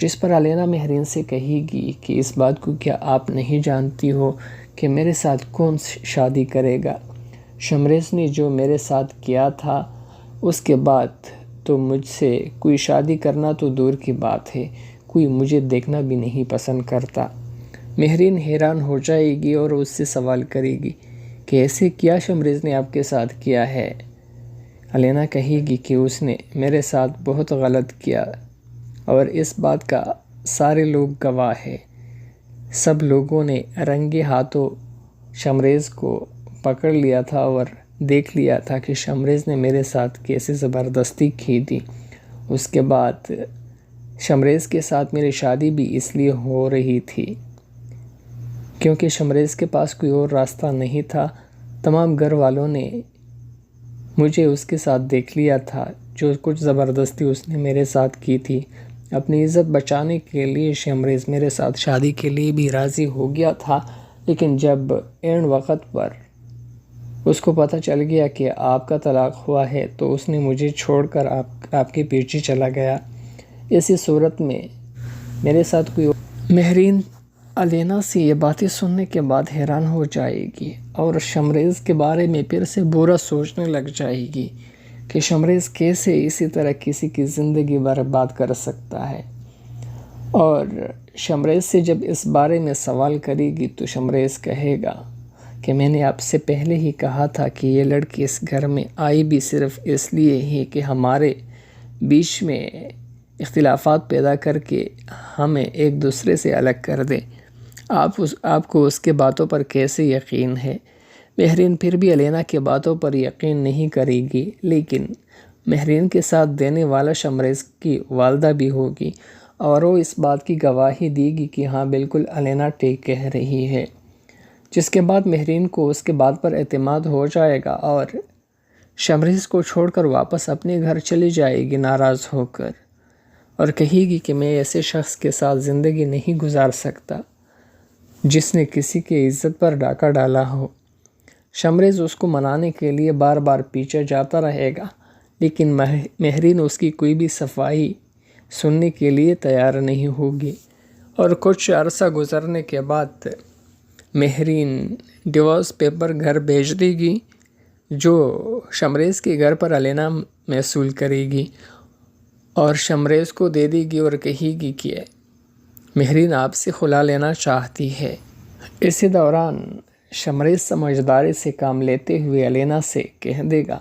جس پر علینا مہرین سے کہے گی کہ اس بات کو کیا آپ نہیں جانتی ہو کہ میرے ساتھ کون شادی کرے گا؟ شمریز نے جو میرے ساتھ کیا تھا اس کے بعد تو مجھ سے کوئی شادی کرنا تو دور کی بات ہے، کوئی مجھے دیکھنا بھی نہیں پسند کرتا۔ مہرین حیران ہو جائے گی اور اس سے سوال کرے گی کہ ایسے کیا شمریز نے آپ کے ساتھ کیا ہے؟ علینا کہے گی کہ اس نے میرے ساتھ بہت غلط کیا اور اس بات کا سارے لوگ گواہ ہیں۔ سب لوگوں نے رنگے ہاتھوں شمریز کو پکڑ لیا تھا اور دیکھ لیا تھا کہ شمریز نے میرے ساتھ کیسے زبردستی کی تھی۔ اس کے بعد شمریز کے ساتھ میری شادی بھی اس لیے ہو رہی تھی کیونکہ شمریز کے پاس کوئی اور راستہ نہیں تھا۔ تمام گھر والوں نے مجھے اس کے ساتھ دیکھ لیا تھا۔ جو کچھ زبردستی اس نے میرے ساتھ کی تھی، اپنی عزت بچانے کے لیے شمریز میرے ساتھ شادی کے لیے بھی راضی ہو گیا تھا، لیکن جب عین وقت پر اس کو پتہ چل گیا کہ آپ کا طلاق ہوا ہے تو اس نے مجھے چھوڑ کر آپ کے پیچھے چلا گیا۔ اسی صورت میں میرے ساتھ کوئی مہرین علینا سے یہ باتیں سننے کے بعد حیران ہو جائے گی اور شمریز کے بارے میں پھر سے برا سوچنے لگ جائے گی کہ شمریز کیسے اسی طرح کسی کی زندگی برباد کر سکتا ہے۔ اور شمریز سے جب اس بارے میں سوال کرے گی تو شمریز کہے گا کہ میں نے آپ سے پہلے ہی کہا تھا کہ یہ لڑکی اس گھر میں آئی بھی صرف اس لیے ہی کہ ہمارے بیچ میں اختلافات پیدا کر کے ہمیں ایک دوسرے سے الگ کر دے۔ آپ کو اس کے باتوں پر کیسے یقین ہے؟ مہرین پھر بھی علینا کے باتوں پر یقین نہیں کرے گی، لیکن مہرین کے ساتھ دینے والا شمریز کی والدہ بھی ہوگی اور وہ اس بات کی گواہی دے گی کہ ہاں بالکل علینا ٹھیک کہہ رہی ہے، جس کے بعد مہرین کو اس کے بات پر اعتماد ہو جائے گا اور شمریز کو چھوڑ کر واپس اپنے گھر چلی جائے گی ناراض ہو کر، اور کہے گی کہ میں ایسے شخص کے ساتھ زندگی نہیں گزار سکتا جس نے کسی کی عزت پر ڈاکہ ڈالا ہو۔ شمریز اس کو منانے کے لیے بار بار پیچھے جاتا رہے گا، لیکن مہرین اس کی کوئی بھی صفائی سننے کے لیے تیار نہیں ہوگی، اور کچھ عرصہ گزرنے کے بعد مہرین ڈیورس پیپر گھر بھیج دے گی جو شمریز کے گھر پر علینا موصول کرے گی اور شمریز کو دے دے گی اور کہے گی کہ مہرین آپ سے خلا لینا چاہتی ہے۔ اسی دوران شمریز سمجھداری سے کام لیتے ہوئے علینا سے کہہ دے گا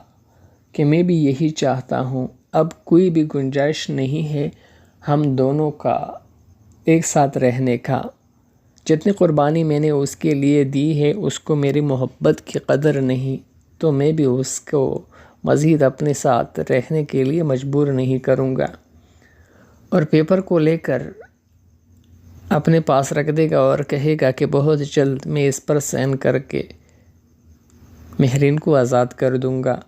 کہ میں بھی یہی چاہتا ہوں، اب کوئی بھی گنجائش نہیں ہے ہم دونوں کا ایک ساتھ رہنے کا۔ جتنی قربانی میں نے اس کے لیے دی ہے اس کو میری محبت کی قدر نہیں، تو میں بھی اس کو مزید اپنے ساتھ رہنے کے لیے مجبور نہیں کروں گا۔ اور پیپر کو لے کر اپنے پاس رکھ دے گا اور کہے گا کہ بہت جلد میں اس پر سائن کر کے مہرین کو آزاد کر دوں گا۔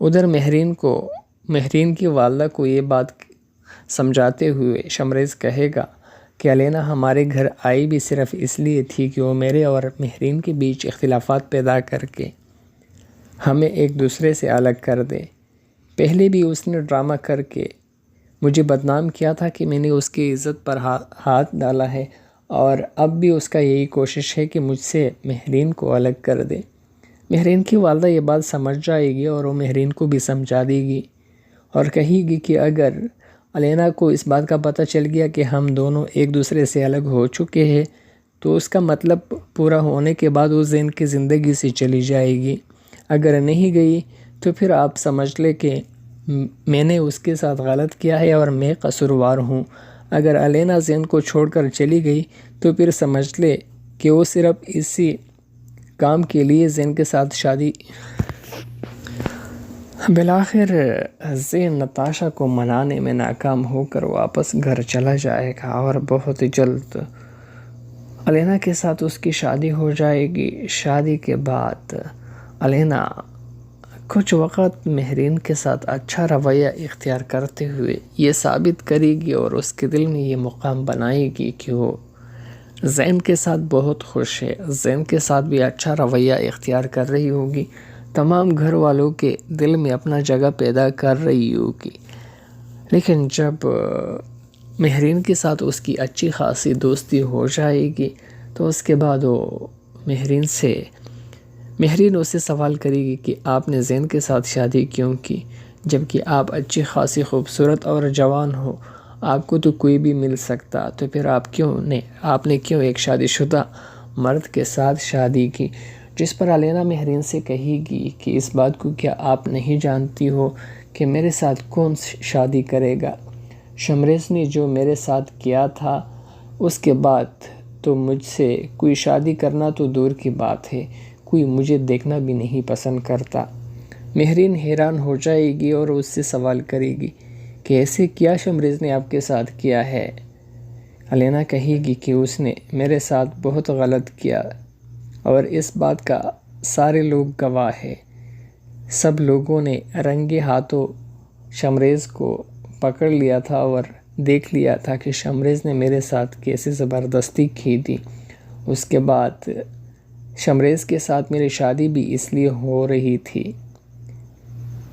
ادھر مہرین کی والدہ کو یہ بات سمجھاتے ہوئے شمریز کہے گا کہ علینا ہمارے گھر آئی بھی صرف اس لیے تھی کہ وہ میرے اور مہرین کے بیچ اختلافات پیدا کر کے ہمیں ایک دوسرے سے الگ کر دے۔ پہلے بھی اس نے ڈرامہ کر کے مجھے بدنام کیا تھا کہ میں نے اس کی عزت پر ہاتھ ڈالا ہے، اور اب بھی اس کا یہی کوشش ہے کہ مجھ سے مہرین کو الگ کر دے۔ مہرین کی والدہ یہ بات سمجھ جائے گی اور وہ مہرین کو بھی سمجھا دے گی اور کہے گی کہ اگر علینا کو اس بات کا پتہ چل گیا کہ ہم دونوں ایک دوسرے سے الگ ہو چکے ہیں تو اس کا مطلب پورا ہونے کے بعد وہ زین کی زندگی سے چلی جائے گی۔ اگر نہیں گئی تو پھر آپ سمجھ لے کہ میں نے اس کے ساتھ غلط کیا ہے اور میں قصوروار ہوں۔ اگر علینا زین کو چھوڑ کر چلی گئی تو پھر سمجھ لے کہ وہ صرف اسی کام کے لیے زین کے ساتھ شادی۔ بالآخر زین نتاشا کو منانے میں ناکام ہو کر واپس گھر چلا جائے گا اور بہت جلد علینا کے ساتھ اس کی شادی ہو جائے گی۔ شادی کے بعد علینا کچھ وقت مہرین کے ساتھ اچھا رویہ اختیار کرتے ہوئے یہ ثابت کرے گی اور اس کے دل میں یہ مقام بنائے گی کہ وہ زین کے ساتھ بہت خوش ہے، زین کے ساتھ بھی اچھا رویہ اختیار کر رہی ہوگی، تمام گھر والوں کے دل میں اپنا جگہ پیدا کر رہی ہوگی۔ لیکن جب مہرین کے ساتھ اس کی اچھی خاصی دوستی ہو جائے گی تو اس کے بعد وہ مہرین اسے سوال کرے گی کہ آپ نے زین کے ساتھ شادی کیوں کی، جبکہ آپ اچھی خاصی خوبصورت اور جوان ہو، آپ کو تو کوئی بھی مل سکتا، تو پھر آپ نے کیوں ایک شادی شدہ مرد کے ساتھ شادی کی؟ جس پر علینا مہرین سے کہے گی کہ اس بات کو کیا آپ نہیں جانتی ہو کہ میرے ساتھ کون شادی کرے گا؟ شمریز نے جو میرے ساتھ کیا تھا اس کے بعد تو مجھ سے کوئی شادی کرنا تو دور کی بات ہے، کوئی مجھے دیکھنا بھی نہیں پسند کرتا۔ مہرین حیران ہو جائے گی اور اس سے سوال کرے گی کہ ایسے کیا شمریز نے آپ کے ساتھ کیا ہے؟ علینا کہے گی کہ اس نے میرے ساتھ بہت غلط کیا اور اس بات کا سارے لوگ گواہ ہیں۔ سب لوگوں نے رنگے ہاتھوں شمریز کو پکڑ لیا تھا اور دیکھ لیا تھا کہ شمریز نے میرے ساتھ کیسے زبردستی کی تھی۔ اس کے بعد شمریز کے ساتھ میری شادی بھی اس لیے ہو رہی تھی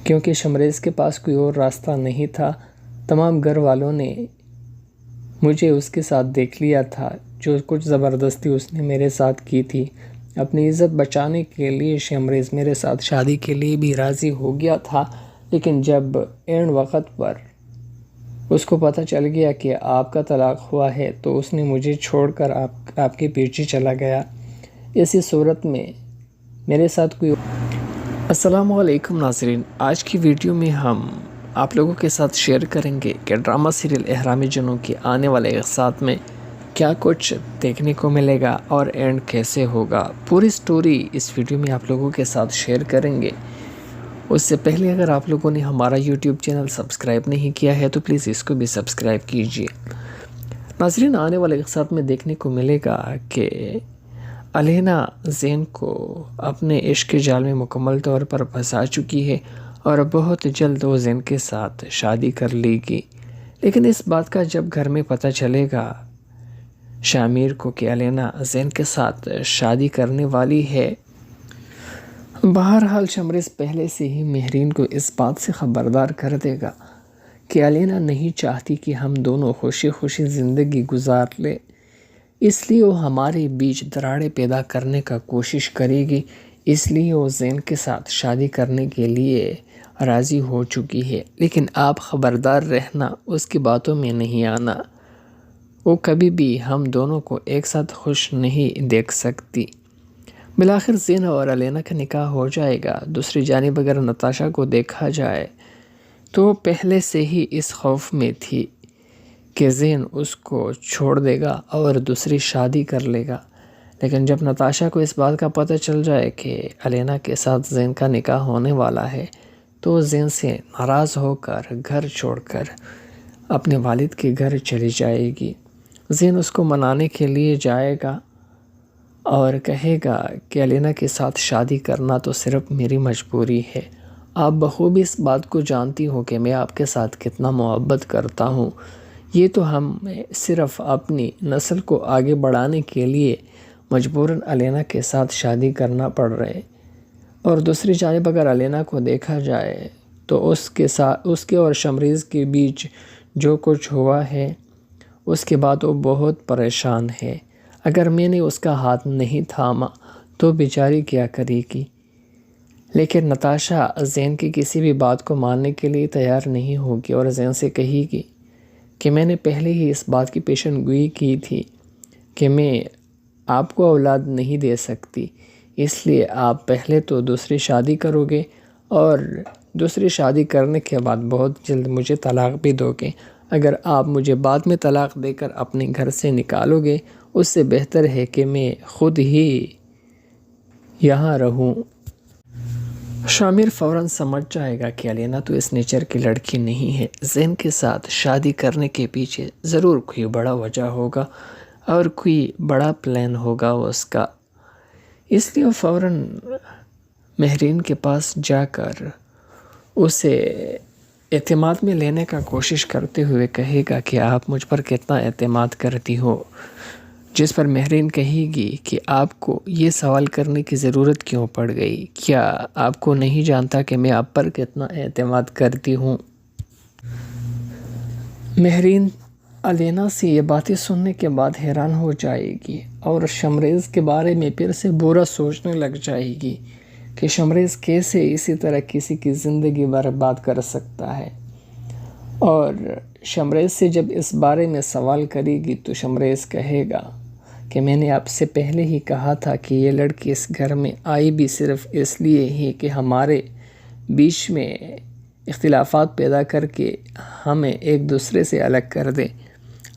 کیونکہ شمریز کے پاس کوئی اور راستہ نہیں تھا۔ تمام گھر والوں نے مجھے اس کے ساتھ دیکھ لیا تھا، جو کچھ زبردستی اس نے میرے ساتھ کی تھی۔ اپنی عزت بچانے کے لیے شمریز میرے ساتھ شادی کے لیے بھی راضی ہو گیا تھا، لیکن جب عین وقت پر اس کو پتہ چل گیا کہ آپ کا طلاق ہوا ہے تو اس نے مجھے چھوڑ کر آپ کے پیچھے چلا گیا۔ اسی صورت میں میرے ساتھ کوئی السلام علیکم ناظرین، آج کی ویڈیو میں ہم آپ لوگوں کے ساتھ شیئر کریں گے کہ ڈرامہ سیریل احرام جنوں کے آنے والے اقساط میں کیا کچھ دیکھنے کو ملے گا اور اینڈ کیسے ہوگا۔ پوری سٹوری اس ویڈیو میں آپ لوگوں کے ساتھ شیئر کریں گے۔ اس سے پہلے اگر آپ لوگوں نے ہمارا یوٹیوب چینل سبسکرائب نہیں کیا ہے تو پلیز اس کو بھی سبسکرائب کیجیے۔ ناظرین، آنے والے اقساط میں دیکھنے کو ملے گا کہ علینا زین کو اپنے عشق کے جال میں مکمل طور پر پھنسا چکی ہے اور بہت جلد وہ زین کے ساتھ شادی کر لے گی، لیکن اس بات کا جب گھر میں پتہ چلے گا شامیر کو کہ علینا زین کے ساتھ شادی کرنے والی ہے، بہرحال شمریز پہلے سے ہی مہرین کو اس بات سے خبردار کر دے گا کہ علینا نہیں چاہتی کہ ہم دونوں خوشی خوشی زندگی گزار لیں، اس لیے وہ ہمارے بیچ دراڑیں پیدا کرنے کا کوشش کرے گی، اس لیے وہ زین کے ساتھ شادی کرنے کے لیے راضی ہو چکی ہے۔ لیکن آپ خبردار رہنا، اس کی باتوں میں نہیں آنا، وہ کبھی بھی ہم دونوں کو ایک ساتھ خوش نہیں دیکھ سکتی۔ بالآخر زین اور علینا کا نکاح ہو جائے گا۔ دوسری جانب اگر نتاشا کو دیکھا جائے تو وہ پہلے سے ہی اس خوف میں تھی کہ زین اس کو چھوڑ دے گا اور دوسری شادی کر لے گا، لیکن جب نتاشا کو اس بات کا پتہ چل جائے کہ علینا کے ساتھ زین کا نکاح ہونے والا ہے تو زین سے ناراض ہو کر گھر چھوڑ کر اپنے والد کے گھر چلی جائے گی۔ زین اس کو منانے کے لیے جائے گا اور کہے گا کہ علینا کے ساتھ شادی کرنا تو صرف میری مجبوری ہے، آپ بخوبی اس بات کو جانتی ہو کہ میں آپ کے ساتھ کتنا محبت کرتا ہوں، یہ تو ہم صرف اپنی نسل کو آگے بڑھانے کے لیے مجبوراً علینا کے ساتھ شادی کرنا پڑ رہے۔ اور دوسری جانب اگر علینا کو دیکھا جائے تو اس کے اور شمریز کے بیچ جو کچھ ہوا ہے اس کے بعد وہ بہت پریشان ہے۔ اگر میں نے اس کا ہاتھ نہیں تھاما تو بیچاری کیا کرے گی؟ لیکن نتاشا زین کی کسی بھی بات کو ماننے کے لیے تیار نہیں ہوگی اور زین سے کہے گی کہ میں نے پہلے ہی اس بات کی پیشن گوئی کی تھی کہ میں آپ کو اولاد نہیں دے سکتی، اس لیے آپ پہلے تو دوسری شادی کرو گے اور دوسری شادی کرنے کے بعد بہت جلد مجھے طلاق بھی دو گے۔ اگر آپ مجھے بعد میں طلاق دے کر اپنے گھر سے نکالو گے اس سے بہتر ہے کہ میں خود ہی یہاں رہوں۔ شامیر فوراً سمجھ جائے گا کہ علینا تو اس نیچر کی لڑکی نہیں ہے، زین کے ساتھ شادی کرنے کے پیچھے ضرور کوئی بڑا وجہ ہوگا اور کوئی بڑا پلان ہوگا اس کا، اس لیے وہ فوراً مہرین کے پاس جا کر اسے اعتماد میں لینے کا کوشش کرتے ہوئے کہے گا کہ آپ مجھ پر کتنا اعتماد کرتی ہو، جس پر مہرین کہے گی کہ آپ کو یہ سوال کرنے کی ضرورت کیوں پڑ گئی، کیا آپ کو نہیں جانتا کہ میں آپ پر کتنا اعتماد کرتی ہوں؟ مہرین الینا سے یہ باتیں سننے کے بعد حیران ہو جائے گی اور شمریز کے بارے میں پھر سے برا سوچنے لگ جائے گی کہ شمریز کیسے اسی طرح کسی کی زندگی برباد کر سکتا ہے۔ اور شمریز سے جب اس بارے میں سوال کرے گی تو شمریز کہے گا کہ میں نے آپ سے پہلے ہی کہا تھا کہ یہ لڑکی اس گھر میں آئی بھی صرف اس لیے ہی کہ ہمارے بیچ میں اختلافات پیدا کر کے ہمیں ایک دوسرے سے الگ کر دے۔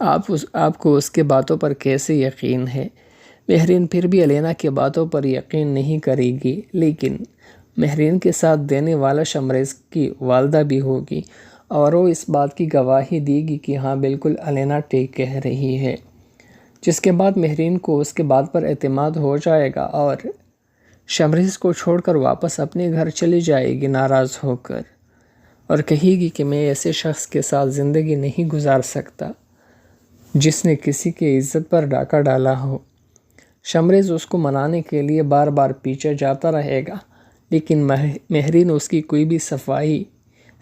آپ کو اس کے باتوں پر کیسے یقین ہے؟ مہرین پھر بھی الینا کی باتوں پر یقین نہیں کرے گی، لیکن مہرین کے ساتھ دینے والا شمریز کی والدہ بھی ہوگی اور وہ اس بات کی گواہی دے گی کہ ہاں بالکل الینا ٹھیک کہہ رہی ہے، جس کے بعد مہرین کو اس کے بات پر اعتماد ہو جائے گا اور شمریز کو چھوڑ کر واپس اپنے گھر چلی جائے گی ناراض ہو کر، اور کہے گی کہ میں ایسے شخص کے ساتھ زندگی نہیں گزار سکتا جس نے کسی کی عزت پر ڈاکہ ڈالا ہو۔ شمریز اس کو منانے کے لیے بار بار پیچھے جاتا رہے گا، لیکن مہرین اس کی کوئی بھی صفائی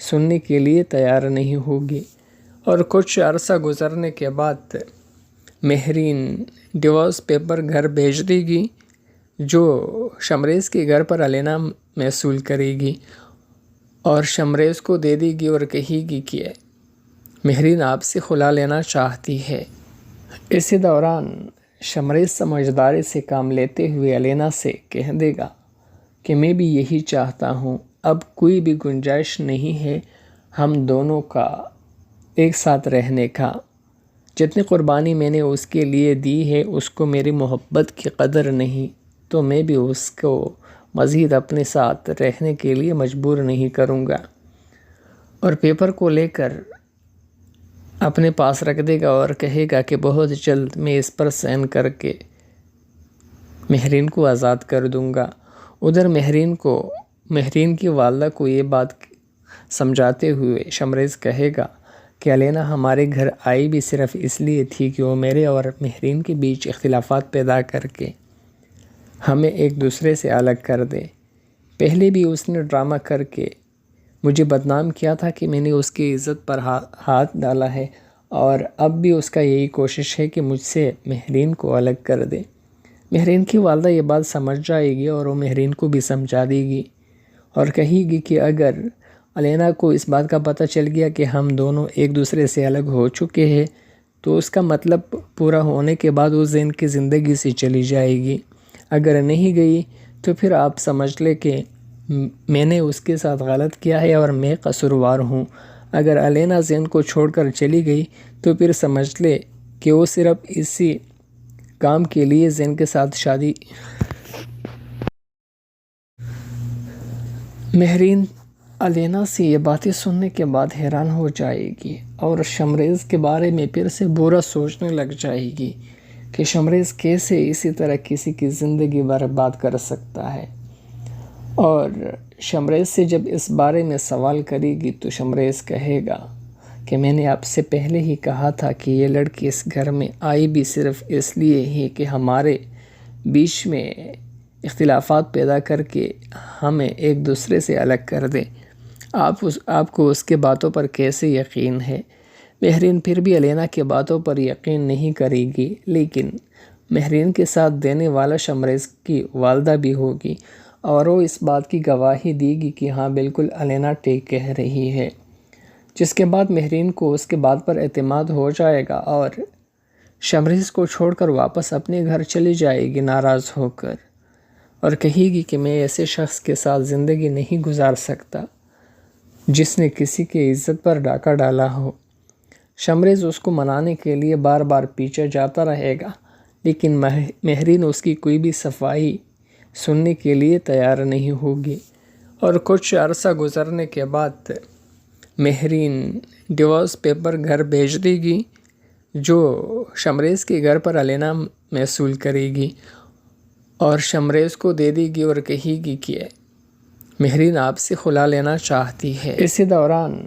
سننے کے لیے تیار نہیں ہوگی، اور کچھ عرصہ گزرنے کے بعد مہرین ڈیورس پیپر گھر بھیج دے گی جو شمریز کے گھر پر الینا موصول کرے گی اور شمریز کو دے دے گی اور کہے گی کہ مہرین آپ سے خلا لینا چاہتی ہے۔ اسی دوران شمریز سمجھداری سے کام لیتے ہوئے الینا سے کہہ دے گا کہ میں بھی یہی چاہتا ہوں، اب کوئی بھی گنجائش نہیں ہے ہم دونوں کا ایک ساتھ رہنے کا۔ جتنی قربانی میں نے اس کے لیے دی ہے اس کو میری محبت کی قدر نہیں، تو میں بھی اس کو مزید اپنے ساتھ رہنے کے لیے مجبور نہیں کروں گا۔ اور پیپر کو لے کر اپنے پاس رکھ دے گا اور کہے گا کہ بہت جلد میں اس پر سائن کر کے مہرین کو آزاد کر دوں گا۔ ادھر مہرین کی والدہ کو یہ بات سمجھاتے ہوئے شمریز کہے گا کہ الینا ہمارے گھر آئی بھی صرف اس لیے تھی کہ وہ میرے اور مہرین کے بیچ اختلافات پیدا کر کے ہمیں ایک دوسرے سے الگ کر دے۔ پہلے بھی اس نے ڈرامہ کر کے مجھے بدنام کیا تھا کہ میں نے اس کی عزت پر ہاتھ ڈالا ہے، اور اب بھی اس کا یہی کوشش ہے کہ مجھ سے مہرین کو الگ کر دے۔ مہرین کی والدہ یہ بات سمجھ جائے گی اور وہ مہرین کو بھی سمجھا دے گی اور کہے گی کہ اگر الینا کو اس بات کا پتہ چل گیا کہ ہم دونوں ایک دوسرے سے الگ ہو چکے ہیں تو اس کا مطلب پورا ہونے کے بعد وہ زین کی زندگی سے چلی جائے گی۔ اگر نہیں گئی تو پھر آپ سمجھ لے کہ میں نے اس کے ساتھ غلط کیا ہے اور میں قصوروار ہوں۔ اگر الینا زین کو چھوڑ کر چلی گئی تو پھر سمجھ لے کہ وہ صرف اسی کام کے لیے زین کے ساتھ شادی۔ مہرین الینا سے یہ باتیں سننے کے بعد حیران ہو جائے گی اور شمریز کے بارے میں پھر سے برا سوچنے لگ جائے گی کہ شمریز کیسے اسی طرح کسی کی زندگی برباد کر سکتا ہے۔ اور شمریز سے جب اس بارے میں سوال کرے گی تو شمریز کہے گا کہ میں نے آپ سے پہلے ہی کہا تھا کہ یہ لڑکی اس گھر میں آئی بھی صرف اس لیے ہی کہ ہمارے بیچ میں اختلافات پیدا کر کے ہمیں ایک دوسرے سے الگ کر دے۔ آپ کو اس کے باتوں پر کیسے یقین ہے؟ مہرین پھر بھی الینا کی باتوں پر یقین نہیں کرے گی، لیکن مہرین کے ساتھ دینے والا شمریز کی والدہ بھی ہوگی اور وہ اس بات کی گواہی دے گی کہ ہاں بالکل الینا ٹھیک کہہ رہی ہے، جس کے بعد مہرین کو اس کے بات پر اعتماد ہو جائے گا اور شمریز کو چھوڑ کر واپس اپنے گھر چلی جائے گی ناراض ہو کر، اور کہے گی کہ میں ایسے شخص کے ساتھ زندگی نہیں گزار سکتا جس نے کسی کی عزت پر ڈاکہ ڈالا ہو۔ شمریز اس کو منانے کے لیے بار بار پیچھے جاتا رہے گا، لیکن مہرین اس کی کوئی بھی صفائی سننے کے لیے تیار نہیں ہوگی، اور کچھ عرصہ گزرنے کے بعد مہرین ڈیورس پیپر گھر بھیج دے گی جو شمریز کے گھر پر الینا موصول کرے گی اور شمریز کو دے دے گی اور کہے گی کہ مہرین آپ سے خلا لینا چاہتی ہے۔ اسی دوران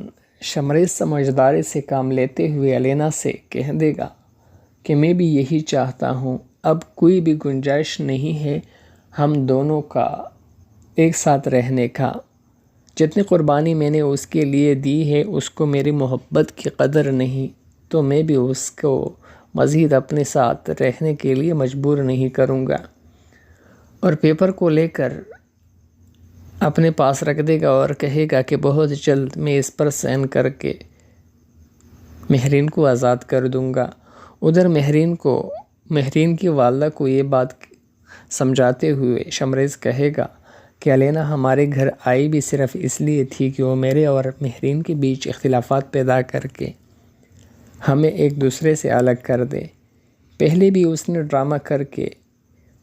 شمریز سمجھداری سے کام لیتے ہوئے الینا سے کہہ دے گا کہ میں بھی یہی چاہتا ہوں، اب کوئی بھی گنجائش نہیں ہے ہم دونوں کا ایک ساتھ رہنے کا۔ جتنی قربانی میں نے اس کے لیے دی ہے اس کو میری محبت کی قدر نہیں، تو میں بھی اس کو مزید اپنے ساتھ رہنے کے لیے مجبور نہیں کروں گا، اور پیپر کو لے کر اپنے پاس رکھ دے گا اور کہے گا کہ بہت جلد میں اس پر سائن کر کے مہرین کو آزاد کر دوں گا۔ ادھر مہرین کی والدہ کو یہ بات سمجھاتے ہوئے شمریز کہے گا کہ علینا ہمارے گھر آئی بھی صرف اس لیے تھی کہ وہ میرے اور مہرین کے بیچ اختلافات پیدا کر کے ہمیں ایک دوسرے سے الگ کر دے۔ پہلے بھی اس نے ڈرامہ کر کے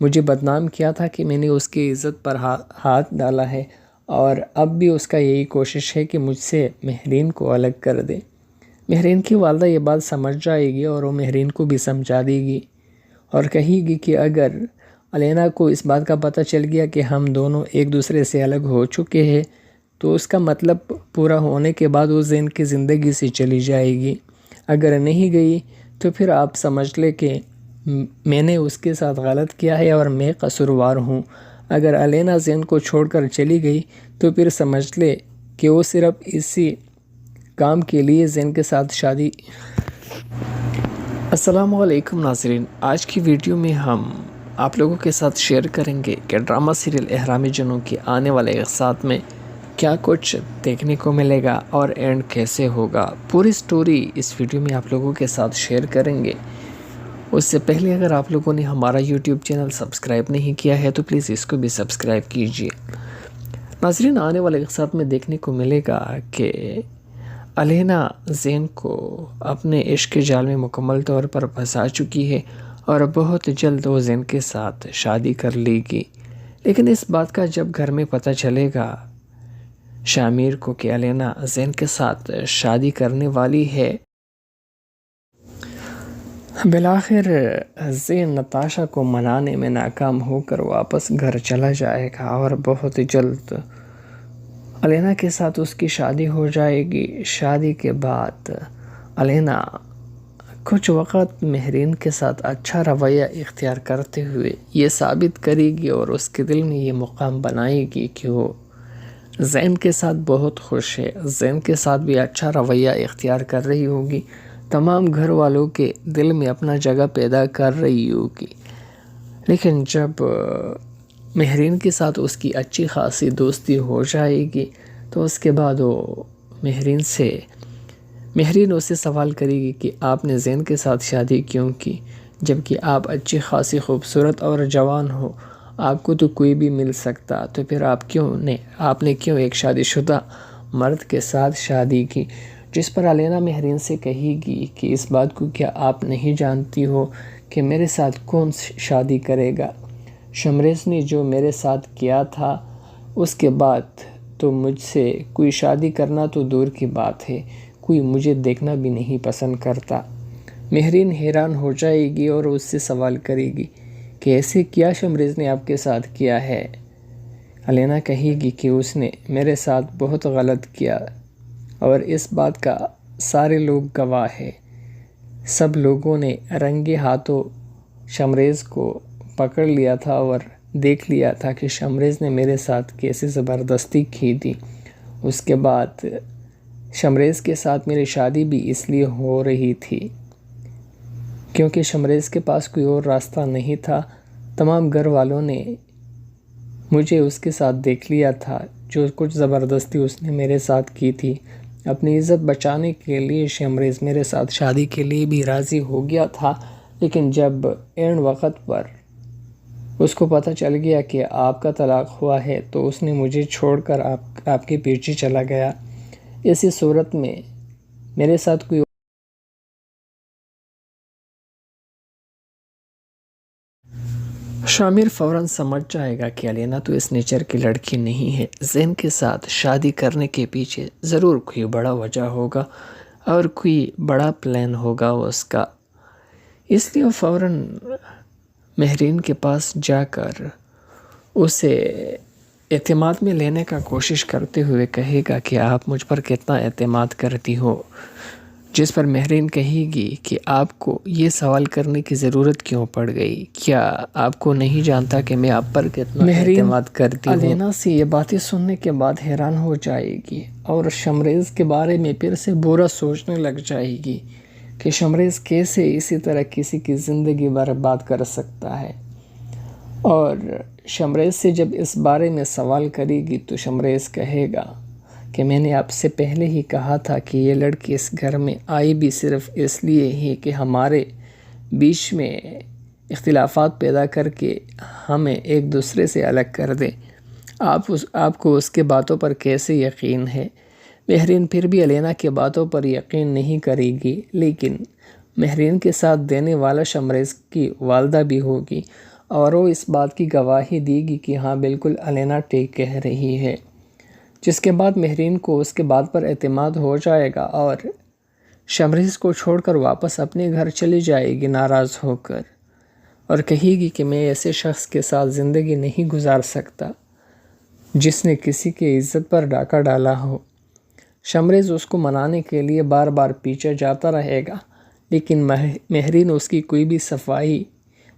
مجھے بدنام کیا تھا کہ میں نے اس کی عزت پر ہاتھ ڈالا ہے، اور اب بھی اس کا یہی کوشش ہے کہ مجھ سے مہرین کو الگ کر دے۔ مہرین کی والدہ یہ بات سمجھ جائے گی اور وہ مہرین کو بھی سمجھا دے گی اور کہے گی کہ اگر علینا کو اس بات کا پتہ چل گیا کہ ہم دونوں ایک دوسرے سے الگ ہو چکے ہیں تو اس کا مطلب پورا ہونے کے بعد وہ زین کی زندگی سے چلی جائے گی۔ اگر نہیں گئی تو پھر آپ سمجھ لے کہ میں نے اس کے ساتھ غلط کیا ہے اور میں قصوروار ہوں۔ اگر علینا زین کو چھوڑ کر چلی گئی تو پھر سمجھ لے کہ وہ صرف اسی کام کے لیے زین کے ساتھ شادی۔ السلام علیکم ناظرین، آج کی ویڈیو میں ہم آپ لوگوں کے ساتھ شیئر کریں گے کہ ڈرامہ سیریل احرام جنوں کی آنے والے اقساط میں کیا کچھ دیکھنے کو ملے گا اور اینڈ کیسے ہوگا۔ پوری سٹوری اس ویڈیو میں آپ لوگوں کے ساتھ شیئر کریں گے۔ اس سے پہلے اگر آپ لوگوں نے ہمارا یوٹیوب چینل سبسکرائب نہیں کیا ہے تو پلیز اس کو بھی سبسکرائب کیجیے۔ ناظرین، آنے والے اقساط میں دیکھنے کو ملے گا کہ علینا زین کو اپنے عشق کے جال میں مکمل طور پر پھنسا چکی ہے اور بہت جلد وہ زین کے ساتھ شادی کر لے گی۔ لیکن اس بات کا جب گھر میں پتہ چلے گا شامیر کو کہ علینا زین کے ساتھ شادی کرنے والی ہے، بالآخر زین نتاشا کو منانے میں ناکام ہو کر واپس گھر چلا جائے گا اور بہت جلد علینا کے ساتھ اس کی شادی ہو جائے گی۔ شادی کے بعد علینا کچھ وقت مہرین کے ساتھ اچھا رویہ اختیار کرتے ہوئے یہ ثابت کرے گی اور اس کے دل میں یہ مقام بنائے گی کہ وہ زین کے ساتھ بہت خوش ہے، زین کے ساتھ بھی اچھا رویہ اختیار کر رہی ہوگی، تمام گھر والوں کے دل میں اپنا جگہ پیدا کر رہی ہوگی۔ لیکن جب مہرین کے ساتھ اس کی اچھی خاصی دوستی ہو جائے گی تو اس کے بعد وہ مہرین اسے سوال کرے گی کہ آپ نے زین کے ساتھ شادی کیوں کی، جبکہ آپ اچھی خاصی خوبصورت اور جوان ہو، آپ کو تو کوئی بھی مل سکتا، تو پھر آپ نے کیوں ایک شادی شدہ مرد کے ساتھ شادی کی؟ جس پر علینا مہرین سے کہے گی کہ اس بات کو کیا آپ نہیں جانتی ہو کہ میرے ساتھ کون شادی کرے گا؟ شمریز نے جو میرے ساتھ کیا تھا اس کے بعد تو مجھ سے کوئی شادی کرنا تو دور کی بات ہے، کوئی مجھے دیکھنا بھی نہیں پسند کرتا۔ مہرین حیران ہو جائے گی اور اس سے سوال کرے گی کہ ایسے کیا شمریز نے آپ کے ساتھ کیا ہے؟ علینا کہے گی کہ اس نے میرے ساتھ بہت غلط کیا اور اس بات کا سارے لوگ گواہ ہیں۔ سب لوگوں نے رنگے ہاتھوں شمریز کو پکڑ لیا تھا اور دیکھ لیا تھا کہ شمریز نے میرے ساتھ کیسے زبردستی کی تھی۔ اس کے بعد شمریز کے ساتھ میری شادی بھی اس لیے ہو رہی تھی کیونکہ شمریز کے پاس کوئی اور راستہ نہیں تھا۔ تمام گھر والوں نے مجھے اس کے ساتھ دیکھ لیا تھا، جو کچھ زبردستی اس نے میرے ساتھ کی تھی۔ اپنی عزت بچانے کے لیے شمریز میرے ساتھ شادی کے لیے بھی راضی ہو گیا تھا، لیکن جب اینڈ وقت پر اس کو پتہ چل گیا کہ آپ کا طلاق ہوا ہے تو اس نے مجھے چھوڑ کر آپ کے پیچھے چلا گیا۔ اسی صورت میں میرے ساتھ کوئی شامر فوراً سمجھ جائے گا کہ علینا تو اس نیچر کی لڑکی نہیں ہے، زین کے ساتھ شادی کرنے کے پیچھے ضرور کوئی بڑا وجہ ہوگا اور کوئی بڑا پلان ہوگا اس کا۔ اس لیے وہ فوراً مہرین کے پاس جا کر اسے اعتماد میں لینے کا کوشش کرتے ہوئے کہے گا کہ آپ مجھ پر کتنا اعتماد کرتی ہو، جس پر مہرین کہے گی کہ آپ کو یہ سوال کرنے کی ضرورت کیوں پڑ گئی، کیا آپ کو نہیں جانتا کہ میں آپ پر کتنا اعتماد کرتی ہوں؟ علینا سے یہ باتیں سننے کے بعد حیران ہو جائے گی اور شمریز کے بارے میں پھر سے برا سوچنے لگ جائے گی۔ کہ شمریز کیسے اسی طرح کسی کی زندگی برباد کر سکتا ہے، اور شمریز سے جب اس بارے میں سوال کرے گی تو شمریز کہے گا کہ میں نے آپ سے پہلے ہی کہا تھا کہ یہ لڑکی اس گھر میں آئی بھی صرف اس لیے ہی کہ ہمارے بیچ میں اختلافات پیدا کر کے ہمیں ایک دوسرے سے الگ کر دے۔ آپ کو اس کے باتوں پر کیسے یقین ہے؟ مہرین پھر بھی علینا کی باتوں پر یقین نہیں کرے گی، لیکن مہرین کے ساتھ دینے والا شمریز کی والدہ بھی ہوگی، اور وہ اس بات کی گواہی دے گی کہ ہاں بالکل علینا ٹھیک کہہ رہی ہے، جس کے بعد مہرین کو اس کے بات پر اعتماد ہو جائے گا اور شمریز کو چھوڑ کر واپس اپنے گھر چلی جائے گی ناراض ہو کر، اور کہے گی کہ میں ایسے شخص کے ساتھ زندگی نہیں گزار سکتا جس نے کسی کی عزت پر ڈاکہ ڈالا ہو۔ شمریز اس کو منانے کے لیے بار بار پیچھے جاتا رہے گا، لیکن مہرین اس کی کوئی بھی صفائی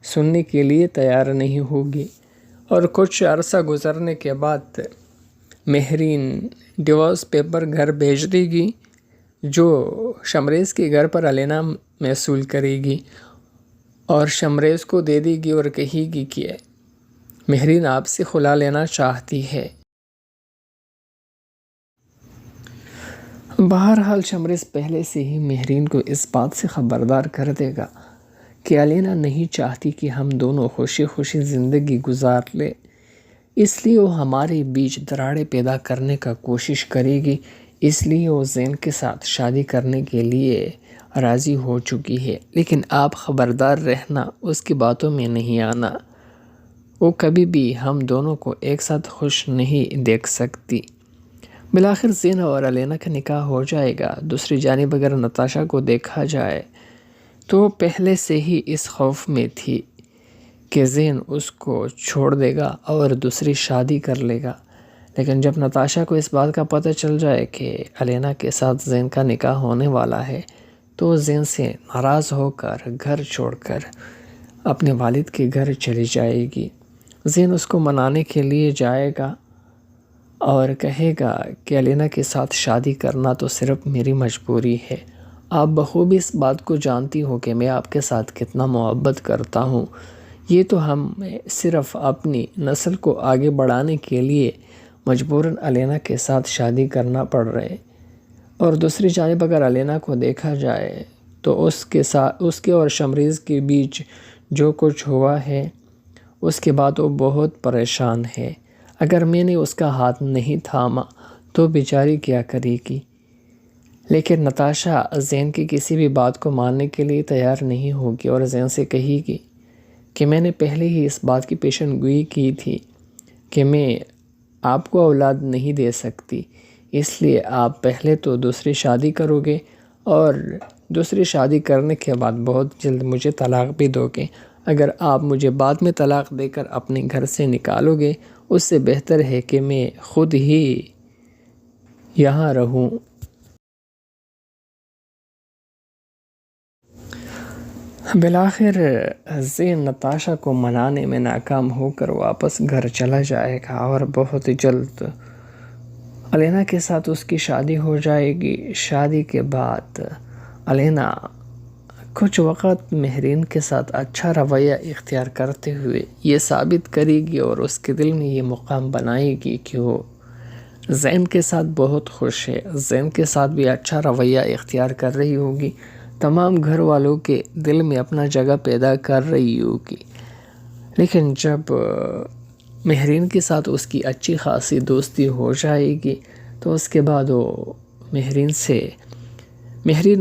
سننے کے لیے تیار نہیں ہوگی، اور کچھ عرصہ گزرنے کے بعد مہرین ڈیورس پیپر گھر بھیج دے گی جو شمریز کے گھر پر علینا موصول کرے گی، اور شمریز کو دے دے گی اور کہے گی کہ مہرین آپ سے خلا لینا چاہتی ہے۔ بہرحال شمریز پہلے سے ہی مہرین کو اس بات سے خبردار کر دے گا کہ علینا نہیں چاہتی کہ ہم دونوں خوشی خوشی زندگی گزار لیں، اس لیے وہ ہمارے بیچ دراڑیں پیدا کرنے کا کوشش کرے گی، اس لیے وہ زین کے ساتھ شادی کرنے کے لیے راضی ہو چکی ہے، لیکن آپ خبردار رہنا، اس کی باتوں میں نہیں آنا، وہ کبھی بھی ہم دونوں کو ایک ساتھ خوش نہیں دیکھ سکتی۔ بالآخر زین اور علینا کا نکاح ہو جائے گا۔ دوسری جانب اگر نتاشا کو دیکھا جائے تو وہ پہلے سے ہی اس خوف میں تھی کہ زین اس کو چھوڑ دے گا اور دوسری شادی کر لے گا، لیکن جب نتاشا کو اس بات کا پتہ چل جائے کہ علینا کے ساتھ زین کا نکاح ہونے والا ہے تو وہ زین سے ناراض ہو کر گھر چھوڑ کر اپنے والد کے گھر چلی جائے گی۔ زین اس کو منانے کے لیے جائے گا اور کہے گا کہ علینا کے ساتھ شادی کرنا تو صرف میری مجبوری ہے، آپ بخوبی اس بات کو جانتی ہو کہ میں آپ کے ساتھ کتنا محبت کرتا ہوں، یہ تو ہم صرف اپنی نسل کو آگے بڑھانے کے لیے مجبوراً علینا کے ساتھ شادی کرنا پڑ رہے۔ اور دوسری جانب اگر علینا کو دیکھا جائے تو اس کے اور شمریز کے بیچ جو کچھ ہوا ہے اس کے بعد وہ بہت پریشان ہے، اگر میں نے اس کا ہاتھ نہیں تھاما تو بیچاری کیا کرے گی؟ لیکن نتاشا زین کی کسی بھی بات کو ماننے کے لیے تیار نہیں ہوگی اور زین سے کہے گی کہ میں نے پہلے ہی اس بات کی پیشن گوئی کی تھی کہ میں آپ کو اولاد نہیں دے سکتی، اس لیے آپ پہلے تو دوسری شادی کرو گے اور دوسری شادی کرنے کے بعد بہت جلد مجھے طلاق بھی دو گے، اگر آپ مجھے بعد میں طلاق دے کر اپنے گھر سے نکالو گے اس سے بہتر ہے کہ میں خود ہی یہاں رہوں۔ بالآخر زین نتاشا کو منانے میں ناکام ہو کر واپس گھر چلا جائے گا اور بہت جلد علینا کے ساتھ اس کی شادی ہو جائے گی۔ شادی کے بعد علینا کچھ وقت مہرین کے ساتھ اچھا رویہ اختیار کرتے ہوئے یہ ثابت کرے گی اور اس کے دل میں یہ مقام بنائے گی کہ وہ زین کے ساتھ بہت خوش ہے، زین کے ساتھ بھی اچھا رویہ اختیار کر رہی ہوگی، تمام گھر والوں کے دل میں اپنا جگہ پیدا کر رہی ہوگی۔ لیکن جب مہرین کے ساتھ اس کی اچھی خاصی دوستی ہو جائے گی تو اس کے بعد وہ مہرین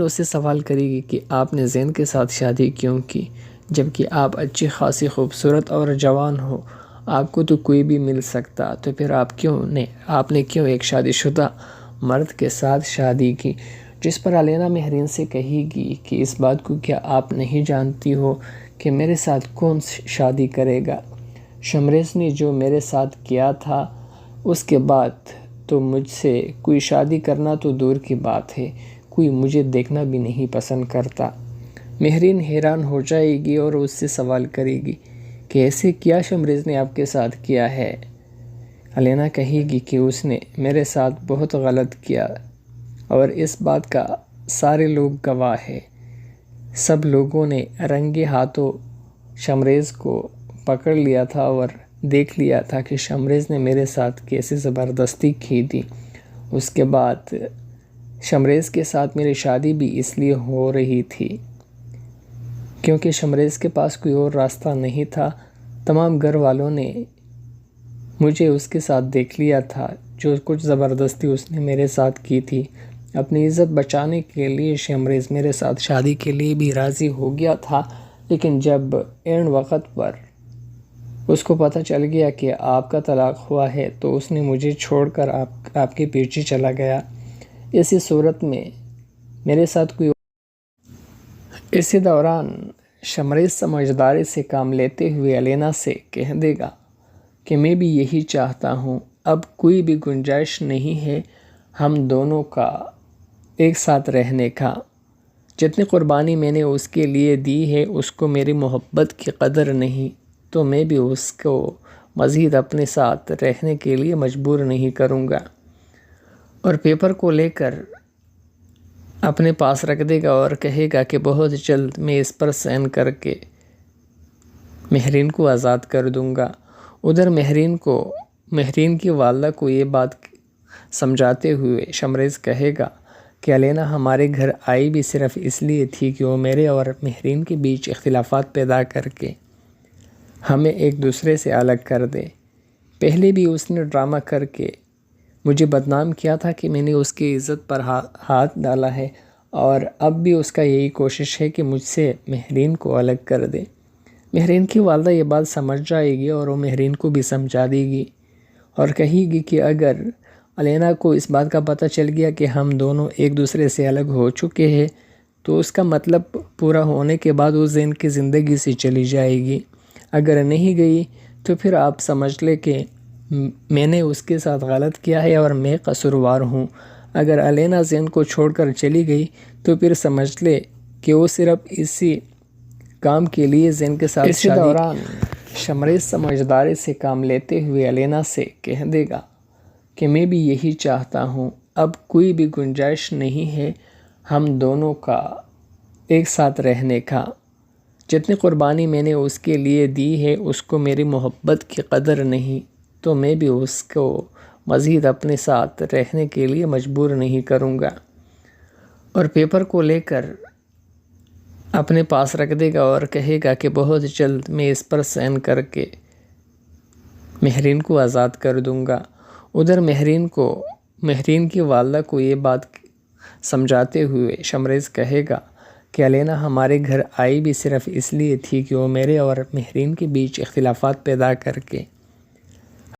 اسے سوال کرے گی کہ آپ نے زین کے ساتھ شادی کیوں کی، جبکہ آپ اچھی خاصی خوبصورت اور جوان ہو، آپ کو تو کوئی بھی مل سکتا، تو پھر آپ نے کیوں ایک شادی شدہ مرد کے ساتھ شادی کی؟ جس پر علینا مہرین سے کہے گی کہ اس بات کو کیا آپ نہیں جانتی ہو کہ میرے ساتھ کون شادی کرے گا؟ شمریز نے جو میرے ساتھ کیا تھا اس کے بعد تو مجھ سے کوئی شادی کرنا تو دور کی بات ہے، کوئی مجھے دیکھنا بھی نہیں پسند کرتا۔ مہرین حیران ہو جائے گی اور اس سے سوال کرے گی کہ ایسے کیا شمریز نے آپ کے ساتھ کیا ہے؟ علینا کہے گی کہ اس نے میرے ساتھ بہت غلط کیا اور اس بات کا سارے لوگ گواہ ہیں۔ سب لوگوں نے رنگے ہاتھوں شمریز کو پکڑ لیا تھا اور دیکھ لیا تھا کہ شمریز نے میرے ساتھ کیسے زبردستی کی تھی۔ اس کے بعد شمریز کے ساتھ میری شادی بھی اس لیے ہو رہی تھی کیونکہ شمریز کے پاس کوئی اور راستہ نہیں تھا۔ تمام گھر والوں نے مجھے اس کے ساتھ دیکھ لیا تھا۔ جو کچھ زبردستی اس نے میرے ساتھ کی تھی، اپنی عزت بچانے کے لیے شمریز میرے ساتھ شادی کے لیے بھی راضی ہو گیا تھا، لیکن جب عین وقت پر اس کو پتہ چل گیا کہ آپ کا طلاق ہوا ہے تو اس نے مجھے چھوڑ کر آپ کے پیچھے چلا گیا۔ اسی صورت میں میرے ساتھ اسی دوران شمریز سمجھداری سے کام لیتے ہوئے علینا سے کہہ دے گا کہ میں بھی یہی چاہتا ہوں، اب کوئی بھی گنجائش نہیں ہے ہم دونوں کا ایک ساتھ رہنے کا۔ جتنی قربانی میں نے اس کے لیے دی ہے اس کو میری محبت کی قدر نہیں، تو میں بھی اس کو مزید اپنے ساتھ رہنے کے لیے مجبور نہیں کروں گا۔ اور پیپر کو لے کر اپنے پاس رکھ دے گا اور کہے گا کہ بہت جلد میں اس پر سائن کر کے مہرین کو آزاد کر دوں گا۔ ادھر مہرین کی والدہ کو یہ بات سمجھاتے ہوئے شمریز کہے گا کہ علینا ہمارے گھر آئی بھی صرف اس لیے تھی کہ وہ میرے اور مہرین کے بیچ اختلافات پیدا کر کے ہمیں ایک دوسرے سے الگ کر دے۔ پہلے بھی اس نے ڈرامہ کر کے مجھے بدنام کیا تھا کہ میں نے اس کی عزت پر ہاتھ ڈالا ہے، اور اب بھی اس کا یہی کوشش ہے کہ مجھ سے مہرین کو الگ کر دے۔ مہرین کی والدہ یہ بات سمجھ جائے گی اور وہ مہرین کو بھی سمجھا دے گی اور کہے گی کہ اگر علینا کو اس بات کا پتہ چل گیا کہ ہم دونوں ایک دوسرے سے الگ ہو چکے ہیں تو اس کا مطلب پورا ہونے کے بعد وہ زین کی زندگی سے چلی جائے گی۔ اگر نہیں گئی تو پھر آپ سمجھ لے کہ میں نے اس کے ساتھ غلط کیا ہے اور میں قصوروار ہوں۔ اگر علینا زین کو چھوڑ کر چلی گئی تو پھر سمجھ لے کہ وہ صرف اسی کام کے لیے زین کے ساتھ اسی دوران شمریز سمجھداری سے کام لیتے ہوئے علینا سے کہہ دے گا کہ میں بھی یہی چاہتا ہوں، اب کوئی بھی گنجائش نہیں ہے ہم دونوں کا ایک ساتھ رہنے کا۔ جتنی قربانی میں نے اس کے لیے دی ہے اس کو میری محبت کی قدر نہیں، تو میں بھی اس کو مزید اپنے ساتھ رہنے کے لیے مجبور نہیں کروں گا۔ اور پیپر کو لے کر اپنے پاس رکھ دے گا اور کہے گا کہ بہت جلد میں اس پر سائن کر کے مہرین کو آزاد کر دوں گا۔ ادھر مہرین کی والدہ کو یہ بات سمجھاتے ہوئے شمریز کہے گا کہ علینا ہمارے گھر آئی بھی صرف اس لیے تھی کہ وہ میرے اور مہرین کے بیچ اختلافات پیدا کر کے